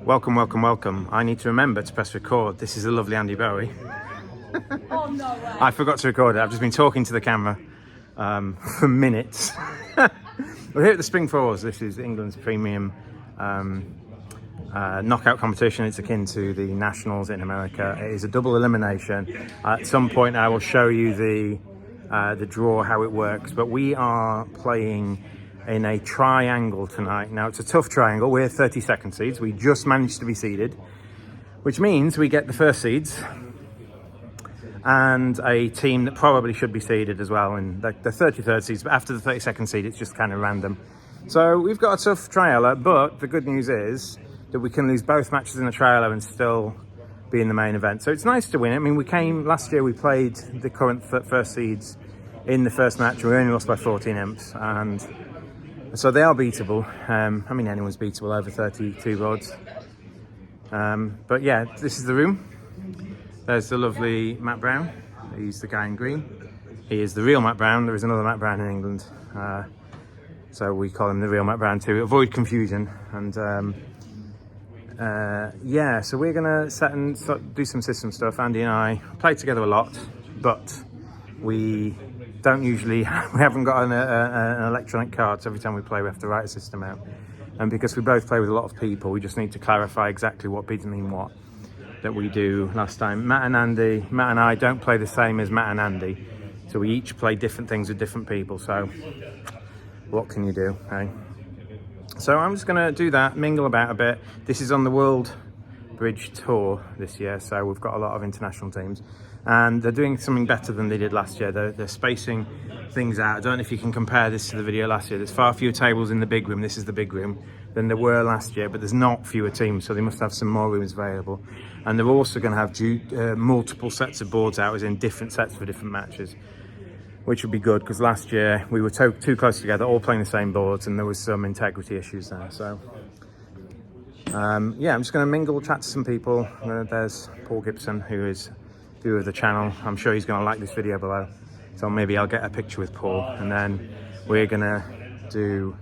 Welcome, welcome, welcome. I need to remember to press record. This is the lovely Andy Bowie. Oh, no way. I forgot to record it. I've just been talking to the camera for minutes. We're here at the Spring Fours. This is England's premium knockout competition. It's akin to the Nationals in America. It is a double elimination. At some point I will show you the draw, how it works. But we are playing in a triangle tonight. Now it's a tough triangle. We're 32nd seeds. We just managed to be seeded, which means we get the first seeds and a team that probably should be seeded as well in the 33rd seeds, but after the 32nd seed it's just kind of random. So we've got a tough trialer, but the good news is that we can lose both matches in the trialer and still be in the main event. So it's nice to win. I mean, last year we played the current first seeds in the first match. We only lost by 14 imps, and so they are beatable. I mean, anyone's beatable over 32 rods. But yeah, this is the room. There's the lovely Matt Brown. He's the guy in green. He is the real Matt Brown. There is another Matt Brown in England. So we call him the real Matt Brown to avoid confusion. And yeah, so we're gonna do some system stuff. Andy and I play together a lot, but we don't usually, we haven't got an electronic card, so every time we play we have to write a system out. And because we both play with a lot of people, we just need to clarify exactly what bids mean what that we do last time. Matt and I don't play the same as Matt and Andy, so we each play different things with different people, so what can you do, hey? So I'm just gonna do that, mingle about a bit. This is on the World Bridge Tour this year, so we've got a lot of international teams, and they're doing something better than they did last year. They're spacing things out. I don't know if you can compare this to the video last year. There's far fewer tables in the big room, this is the big room, than there were last year, but there's not fewer teams, so they must have some more rooms available. And they're also going to have multiple sets of boards out, as in different sets for different matches, which would be good, because last year we were too close together, all playing the same boards, and there was some integrity issues there. So yeah, I'm just going to mingle, chat to some people. There's Paul Gibson, who is viewer of the channel. I'm sure he's going to like this video below, so maybe I'll get a picture with Paul, and then we're going to do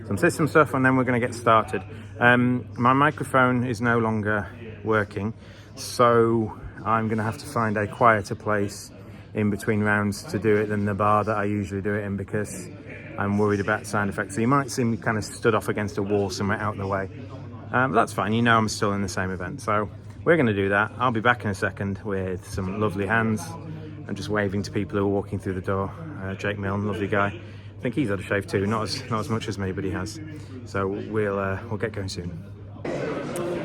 some system stuff, and then we're going to get started. My microphone is no longer working, so I'm going to have to find a quieter place in between rounds to do it than the bar that I usually do it in, because I'm worried about sound effects. So you might see me kind of stood off against a wall somewhere out of the way. But that's fine, you know I'm still in the same event. So we're going to do that. I'll be back in a second with some lovely hands and just waving to people who are walking through the door. Jake Milne, lovely guy. I think he's had a shave too, not as much as me, but he has. So we'll get going soon.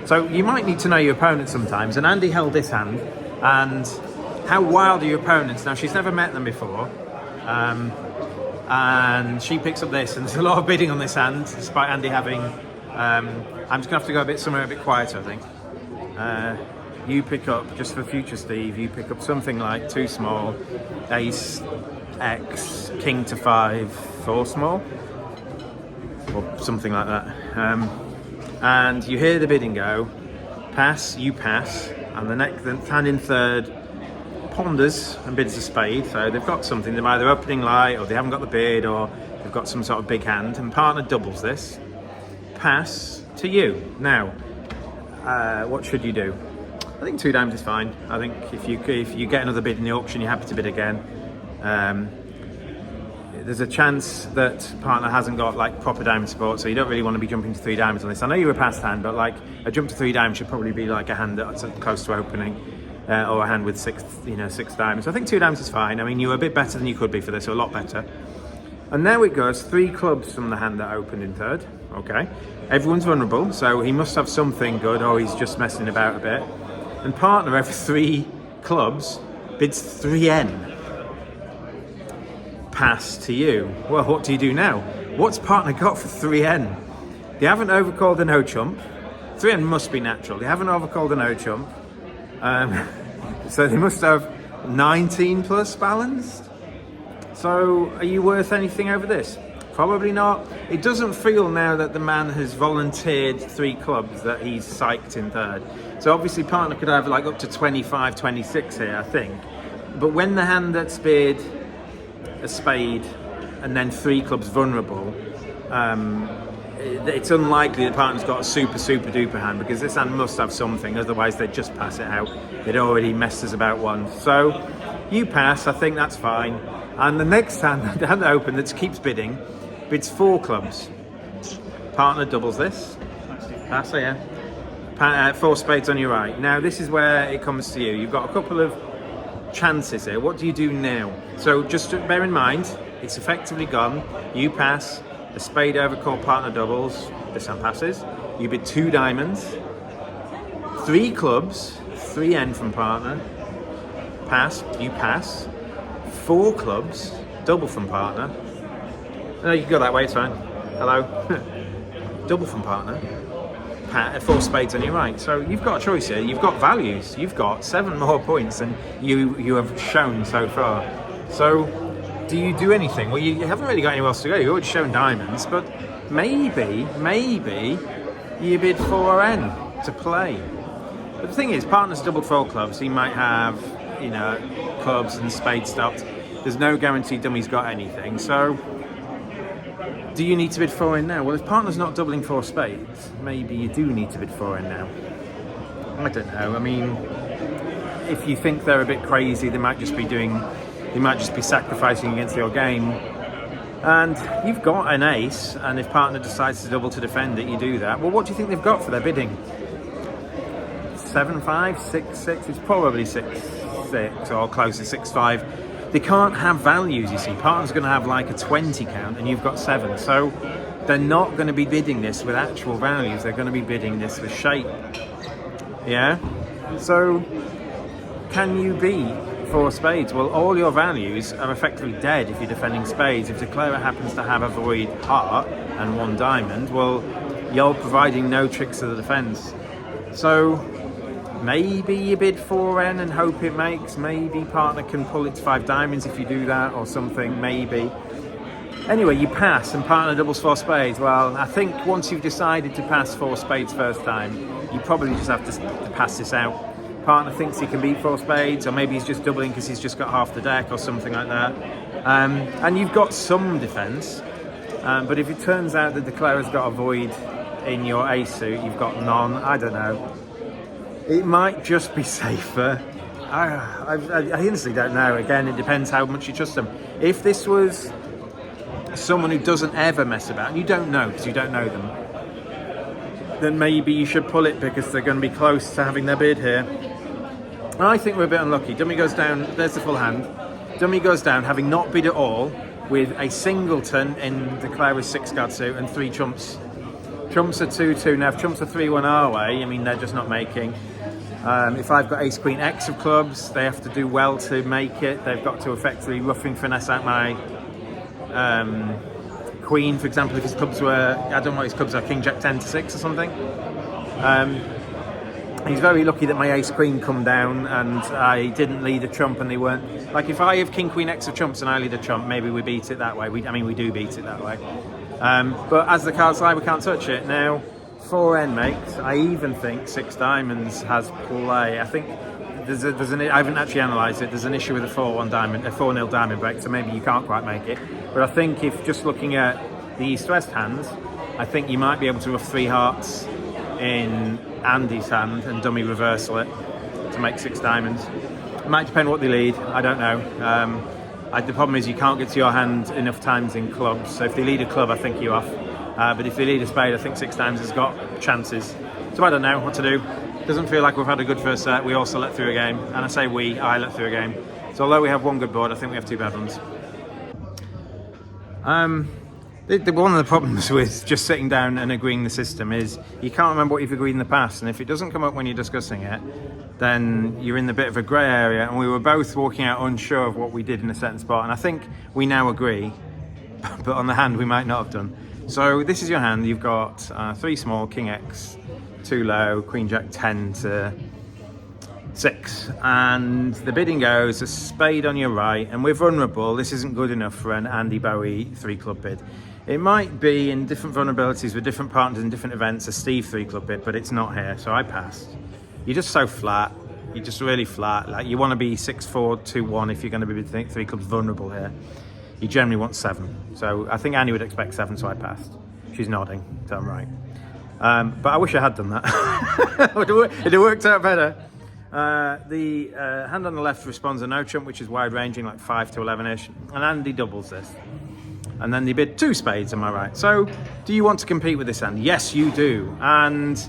So you might need to know your opponent sometimes, and Andy held this hand, and how wild are your opponents? Now, she's never met them before, and she picks up this, and there's a lot of bidding on this hand, despite Andy having, I'm just gonna have to go somewhere a bit quieter, I think. You pick up, just for future Steve, you pick up something like 2 small, ace, X, king to 5, 4 small, or something like that. And you hear the bidding go, pass, you pass, and the hand in third ponders and bids a spade. So they've got something, they're either opening light, or they haven't got the bid, or they've got some sort of big hand, and partner doubles this, pass to you. Now, what should you do? I think 2 dimes is fine. I think if you get another bid in the auction, you're happy to bid again. There's a chance that partner hasn't got like proper diamond support, so you don't really want to be jumping to 3 diamonds on this. I know you're a passed hand, but like a jump to 3 diamonds should probably be like a hand that's close to opening, or a hand with 6 diamonds. So I think 2 diamonds is fine. I mean, you were a bit better than you could be for this, so a lot better. And there it goes, 3 clubs from the hand that opened in third. Okay, everyone's vulnerable, so he must have something good, or he's just messing about a bit. And partner, over 3 clubs, bids 3N. Pass to you. Well, what do you do now? What's partner got for 3N? They haven't overcalled a no chump. 3N must be natural. They haven't overcalled a no chump. So they must have 19 plus balanced. So are you worth anything over this? Probably not. It doesn't feel now that the man has volunteered 3 clubs that he's psyched in third. So obviously partner could have like up to 25, 26 here, I think. But when the hand that's bid a spade and then 3 clubs vulnerable, it's unlikely the partner's got a super duper hand, because this hand must have something, otherwise they'd just pass it out. They'd already messed us about once. So you pass, I think that's fine. And the next hand, the hand that opened that keeps bidding, bids 4 clubs. Partner doubles this. Pass, so yeah. 4 spades on your right. Now this is where it comes to you. You've got a couple of chances here. What do you do now? So just bear in mind, it's effectively gone. You pass. A spade over called partner doubles. This hand passes. You bid 2 diamonds. 3 clubs. 3 end from partner. Pass. You pass. 4 clubs. Double from partner. No, you can go that way. It's fine. Hello. Double from partner. 4 spades on your right. So you've got a choice here. You've got values. You've got 7 more points than you have shown so far. So do you do anything? Well, you haven't really got anywhere else to go. You've already shown diamonds, but maybe you bid 4N to play. But the thing is, partner's doubled 4 clubs. He might have, clubs and spades stopped. There's no guarantee dummy's got anything. So do you need to bid 4N now? Well, if partner's not doubling 4 spades, maybe you do need to bid 4N now. I don't know. I mean, if you think they're a bit crazy, they might just be sacrificing against your game. And you've got an ace, and if partner decides to double to defend it, you do that. Well, what do you think they've got for their bidding? 7-5, 6-6. It's probably 6-6 or close to 6-5. They can't have values, you see. Partner's going to have like a 20 count, and you've got 7. So they're not going to be bidding this with actual values. They're going to be bidding this with shape. Yeah? So can you beat 4 spades? Well, all your values are effectively dead if you're defending spades. If declarer happens to have a void heart and 1 diamond, well, you're providing no tricks to the defense. So maybe you bid 4N and hope it makes. Maybe partner can pull it to 5 diamonds if you do that, or something, maybe. Anyway, you pass and partner doubles 4 spades. Well, I think once you've decided to pass 4 spades first time, you probably just have to pass this out. Partner thinks he can beat 4 spades, or maybe he's just doubling because he's just got half the deck or something like that. And you've got some defense, but if it turns out the declarer's got a void in your ace suit, you've got none. I don't know. It might just be safer. I honestly don't know. Again, it depends how much you trust them. If this was someone who doesn't ever mess about, and you don't know because you don't know them, then maybe you should pull it because they're going to be close to having their bid here. I think we're a bit unlucky. Dummy goes down. There's the full hand. Dummy goes down having not bid at all, with a singleton in declarer's 6-card suit and 3 trumps. Trumps are 2-2. Now if trumps are 3-1 our way, I mean, they're just not making. If I've got ace queen X of clubs, they have to do well to make it. They've got to effectively roughing finesse out my queen, for example. If his clubs were, I don't know what his clubs are, king jack 10 to 6 or something. He's very lucky that my ace queen come down and I didn't lead a trump and they weren't. Like if I have king queen X of trumps and I lead a trump, maybe we beat it that way. We do beat it that way. But as the cards lie, we can't touch it. Now 4N makes. I even think 6 diamonds has play. I think I haven't actually analysed it. There's an issue with a 4-1 diamond, a 4-0 diamond break, so maybe you can't quite make it. But I think if just looking at the east-west hands, I think you might be able to rough 3 hearts in Andy's hand and dummy reversal it to make 6 diamonds. It might depend what they lead. I don't know. The problem is you can't get to your hand enough times in clubs. So if they lead a club, I think you're off. But if they lead a spade, I think 6 times has got chances. So I don't know what to do. Doesn't feel like we've had a good first set. We also let through a game. And I say I let through a game. So although we have 1 good board, I think we have 2 bad ones. One of the problems with just sitting down and agreeing the system is you can't remember what you've agreed in the past. And if it doesn't come up when you're discussing it, then you're in a bit of a grey area. And we were both walking out unsure of what we did in a certain spot. And I think we now agree, but on the hand we might not have done. So this is your hand. You've got 3 small, king X, 2 low, queen jack 10 to 6. And the bidding goes a spade on your right, and we're vulnerable. This isn't good enough for an Andy Bowie 3-club bid. It might be in different vulnerabilities with different partners in different events, a Steve 3-club bid, but it's not here, so I passed. You're just so flat. You're just really flat. Like you want to be 6-4, 2-1 if you're going to be 3 clubs vulnerable here. You generally want 7. So I think Andy would expect 7, so I passed. She's nodding, so I'm right. But I wish I had done that. It'd have worked out better. The hand on the left responds a no trump, which is wide ranging, like 5 to 11-ish, and Andy doubles this. And then they bid 2 spades, am I right? So, do you want to compete with this hand? Yes, you do. And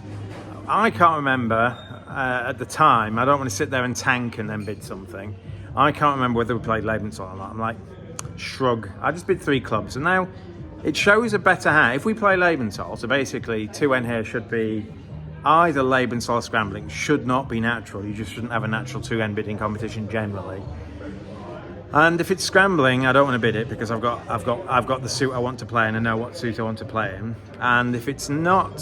I can't remember at the time, I don't want to sit there and tank and then bid something. I can't remember whether we played Lebensol or not. I'm like, shrug. I just bid 3 clubs. And now it shows a better hand. If we play Lebensol, so basically 2N here should be either Lebensol or scrambling. Should not be natural. You just shouldn't have a natural 2N bidding competition generally. And if it's scrambling, I don't want to bid it because I've got the suit I want to play and I know what suit I want to play in. And if it's not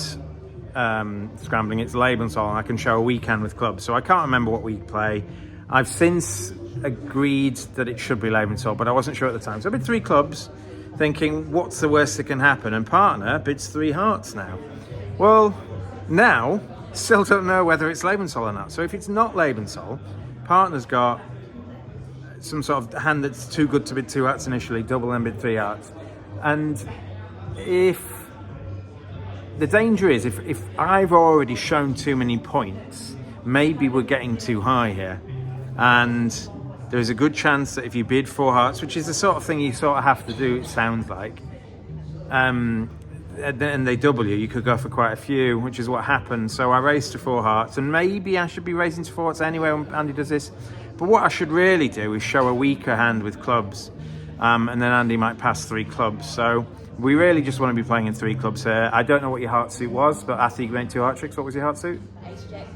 scrambling, it's Lebensol, and I can show a weak hand with clubs. So I can't remember what we play. I've since agreed that it should be Lebensol, but I wasn't sure at the time. So I bid 3 clubs, thinking, what's the worst that can happen? And partner bids 3 hearts now. Well, now, still don't know whether it's Lebensol or not. So if it's not Lebensol, partner's got some sort of hand that's too good to bid 2 hearts initially, double and bid 3 hearts. And if the danger is, if I've already shown too many points, maybe we're getting too high here. And there's a good chance that if you bid 4 hearts, which is the sort of thing you sort of have to do, it sounds like, and they double you, you could go for quite a few, which is what happened. So I raised to 4 hearts, and maybe I should be raising to 4 hearts anyway when Andy does this. But what I should really do is show a weaker hand with clubs, and then Andy might pass 3 clubs. So we really just want to be playing in 3 clubs here. I don't know what your heart suit was, but after you went 2 heart tricks, what was your heart suit? Ace-Jack,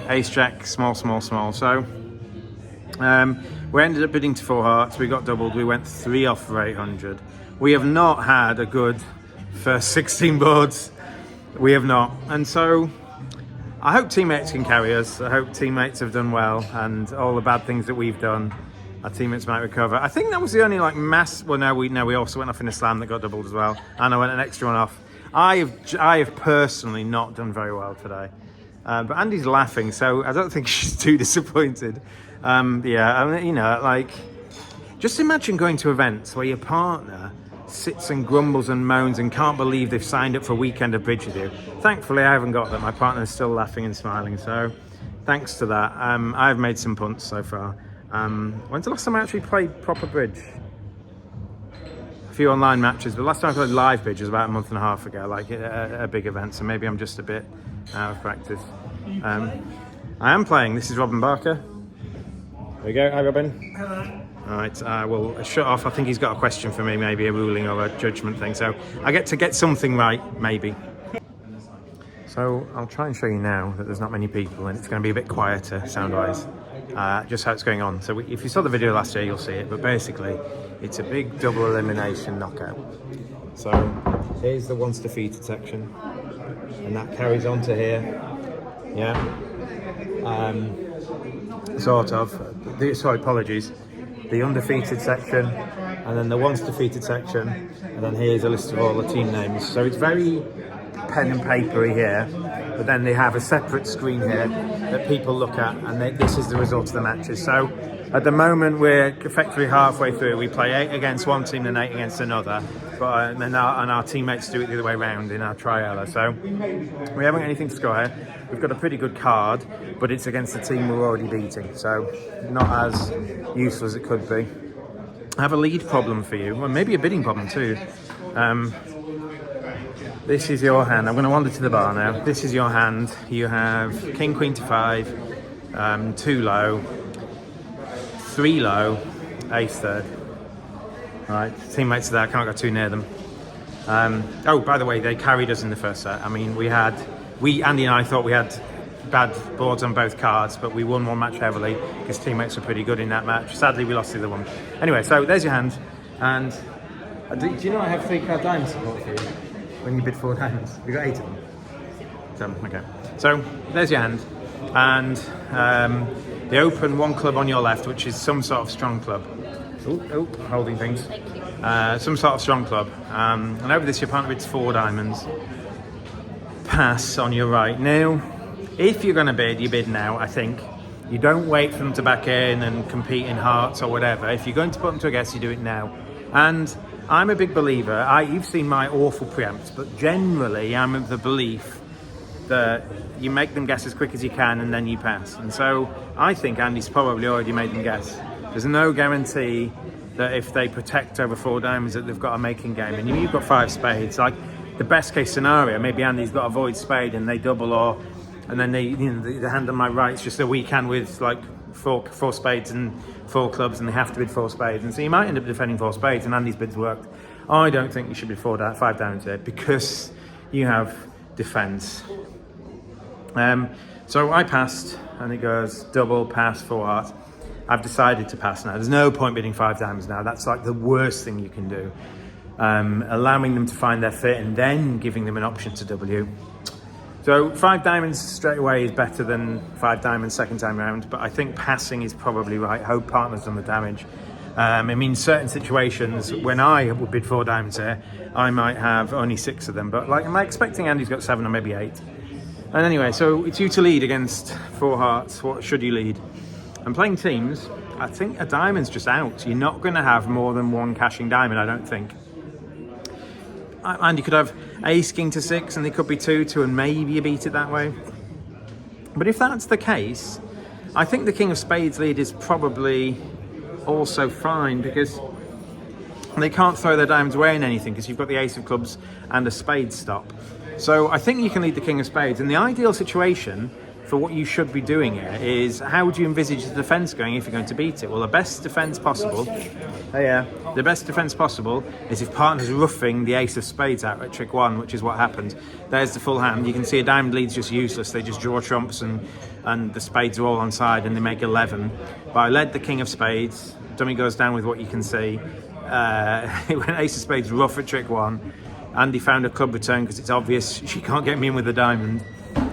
Ace-Jack, small. So we ended up bidding to 4 hearts. We got doubled. We went 3 off for 800. We have not had a good first 16 boards. We have not. And so I hope teammates can carry us. I hope teammates have done well, and all the bad things that we've done, our teammates might recover. I think that was the only like mass. Well, no, we also went off in a slam that got doubled as well, and I went an extra one off. I have personally not done very well today, but Andy's laughing, so I don't think she's too disappointed. Yeah, I mean, you know, like, just imagine going to events where your partner sits and grumbles and moans and can't believe they've signed up for a weekend of bridge with you. Thankfully, I haven't got that. My partner is still laughing and smiling, so thanks to that. I've made some punts so far. When's the last time I actually played proper bridge? A few online matches, but last time I played live bridge was about a month and a half ago, like a big event, so maybe I'm just a bit out of practice. I am playing. This is Robin Barker. There we go. Hi, Robin. Hello. All right, we'll shut off. I think he's got a question for me, maybe a ruling or a judgment thing. So I get to get something right, maybe. So I'll try and show you now that there's not many people and it's going to be a bit quieter sound-wise, just how it's going on. So if you saw the video last year, you'll see it. But basically, it's a big double elimination knockout. So here's the once defeated section, and that carries on to here. Yeah. Sort of. Sorry, apologies. The undefeated section, and then the once defeated section, and then here's a list of all the team names. So it's very pen and papery here, but then they have a separate screen here that people look at, and this is the result of the matches. So at the moment we're effectively halfway through. We play 8 against one team and 8 against another, but and our teammates do it the other way around in our triala. So we haven't got anything to score here. We've got a pretty good card, but it's against the team we're already beating, so not as useful as it could be. I have a lead problem for you, well, maybe a bidding problem too. This is your hand. I'm going to wander to the bar now. This is your hand. You have King, Queen to 5, 2 low, 3 low, Ace third. Right, teammates there, I can't go too near them. Oh, by the way, they carried us in the first set. I mean, Andy and I thought we had bad boards on both cards, but we won one match heavily because teammates were pretty good in that match. Sadly, we lost the other one. Anyway, so there's your hand. And do you know I have 3 card diamond support for you when you bid 4 diamonds? You got 8 of them. So, okay. So there's your hand. And the open 1 club on your left, which is some sort of strong club. Oh, holding things. Some sort of strong club. And over this, your partner bids 4 diamonds. Pass on your right. Now, if you're going to bid, you bid now, I think. You don't wait for them to back in and compete in hearts or whatever. If you're going to put them to a guess, you do it now. And I'm a big believer. You've seen my awful preempts, but generally I'm of the belief that you make them guess as quick as you can and then you pass. And so I think Andy's probably already made them guess. There's no guarantee that if they protect over 4 diamonds that they've got a making game. And you've got 5 spades. Like the best case scenario, maybe Andy's got a void spade and they double, and then the hand on my right's just a weak hand with like four spades and 4 clubs, and they have to bid 4 spades. And so you might end up defending 4 spades, and Andy's bid's worked. I don't think you should bid 5 diamonds here because you have defence. So I passed, and it goes double, pass, 4 hearts. I've decided to pass now. There's no point bidding 5 diamonds now. That's like the worst thing you can do. Allowing them to find their fit and then giving them an option to W. So 5 diamonds straight away is better than 5 diamonds second time round, but I think passing is probably right. Hope partner's done the damage. I mean, certain situations, when I would bid 4 diamonds here, I might have only 6 of them, but like, am I expecting Andy's got 7 or maybe 8? And anyway, so it's you to lead against 4 hearts. What should you lead? And playing teams, I think a diamond's just out. You're not going to have more than 1 cashing diamond, I don't think. And you could have ace, king to 6, and they could be 2-2, and maybe you beat it that way. But if that's the case, I think the king of spades lead is probably also fine, because they can't throw their diamonds away in anything, because you've got the ace of clubs and a spade stop. So I think you can lead the king of spades. And the ideal situation for what you should be doing here is, how would you envisage the defence going if you're going to beat it? Well, the best defence possible, the best defence possible is if partner's roughing the ace of spades out at trick 1, which is what happened. There's the full hand. You can see a diamond lead's just useless. They just draw trumps and the spades are all on side and they make 11. But I led the king of spades. Dummy goes down with what you can see. It went ace of spades rough at trick 1. Andy found a club return because it's obvious she can't get me in with a diamond.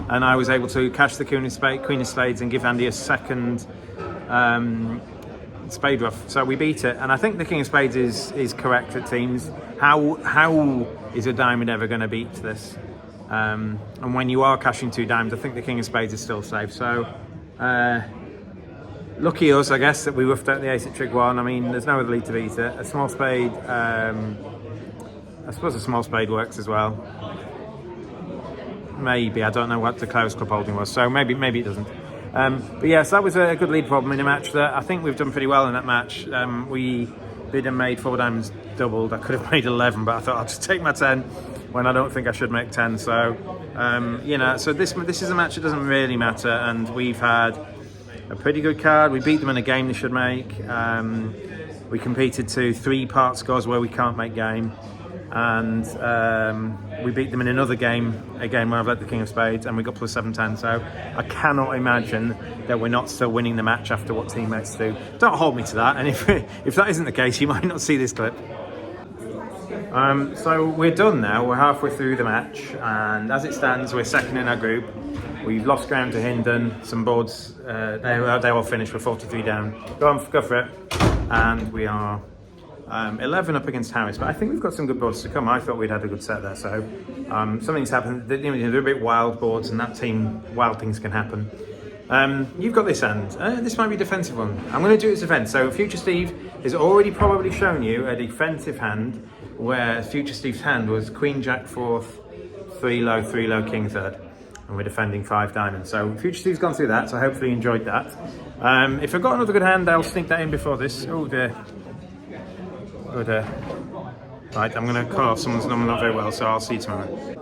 And I was able to cash the queen of spades and give Andy a second spade ruff. So we beat it. And I think the king of spades is correct at teams. How is a diamond ever going to beat this? And when you are cashing 2 diamonds, I think the king of spades is still safe. So lucky us, I guess, that we roughed out the ace at trick 1. I mean, there's no other lead to beat it. A small spade, I suppose a small spade works as well. Maybe, I don't know what the close club holding was, so maybe it doesn't. But yes, that was a good lead problem in a match that I think we've done pretty well in that match. We bid and made 4 diamonds doubled. I could have made 11, but I thought I'll just take my 10 when I don't think I should make 10. So, so this is a match that doesn't really matter, and we've had a pretty good card. We beat them in a game they should make. We competed to 3-part scores where we can't make game. And we beat them in another game, a game where I've led the king of spades, and we got plus 7-10. So I cannot imagine that we're not still winning the match after what teammates do. Don't hold me to that, and if that isn't the case, you might not see this clip. So we're done now. We're halfway through the match, and as it stands, we're second in our group. We've lost ground to Hindon. Some boards, they all finished. We're 43 down. Go for it. And we are 11 up against Harris, but I think we've got some good boards to come. I thought we'd had a good set there, so something's happened. They're a bit wild boards, and that team, wild things can happen. You've got this hand. This might be a defensive one. I'm going to do it as defense. So Future Steve has already probably shown you a defensive hand where Future Steve's hand was Queen Jack 4th, 3 low, King 3rd, and we're defending 5 diamonds. So Future Steve's gone through that, so hopefully you enjoyed that. If I've got another good hand, I'll sneak that in before this. Oh dear. Right, I'm going to cut off someone's number not very well, so I'll see you tomorrow.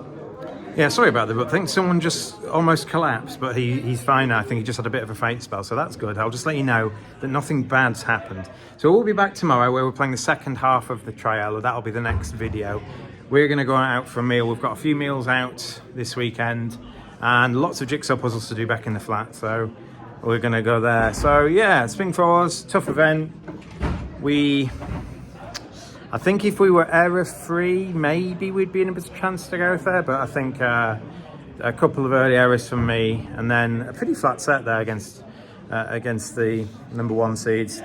Yeah, sorry about that, but I think someone just almost collapsed, but he's fine now. I think he just had a bit of a faint spell, so that's good. I'll just let you know that nothing bad's happened. So we'll be back tomorrow where we're playing the second half of the trial, or that'll be the next video. We're going to go out for a meal. We've got a few meals out this weekend and lots of jigsaw puzzles to do back in the flat, so we're going to go there. So yeah, Spring Fours, tough event. I think if we were error-free, maybe we'd be in a bit of a chance to go there, but I think a couple of early errors from me, and then a pretty flat set there against the number 1 seeds,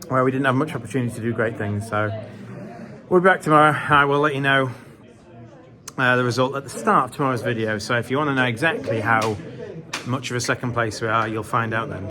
where we didn't have much opportunity to do great things. So we'll be back tomorrow. I will let you know the result at the start of tomorrow's video. So if you want to know exactly how much of a second place we are, you'll find out then.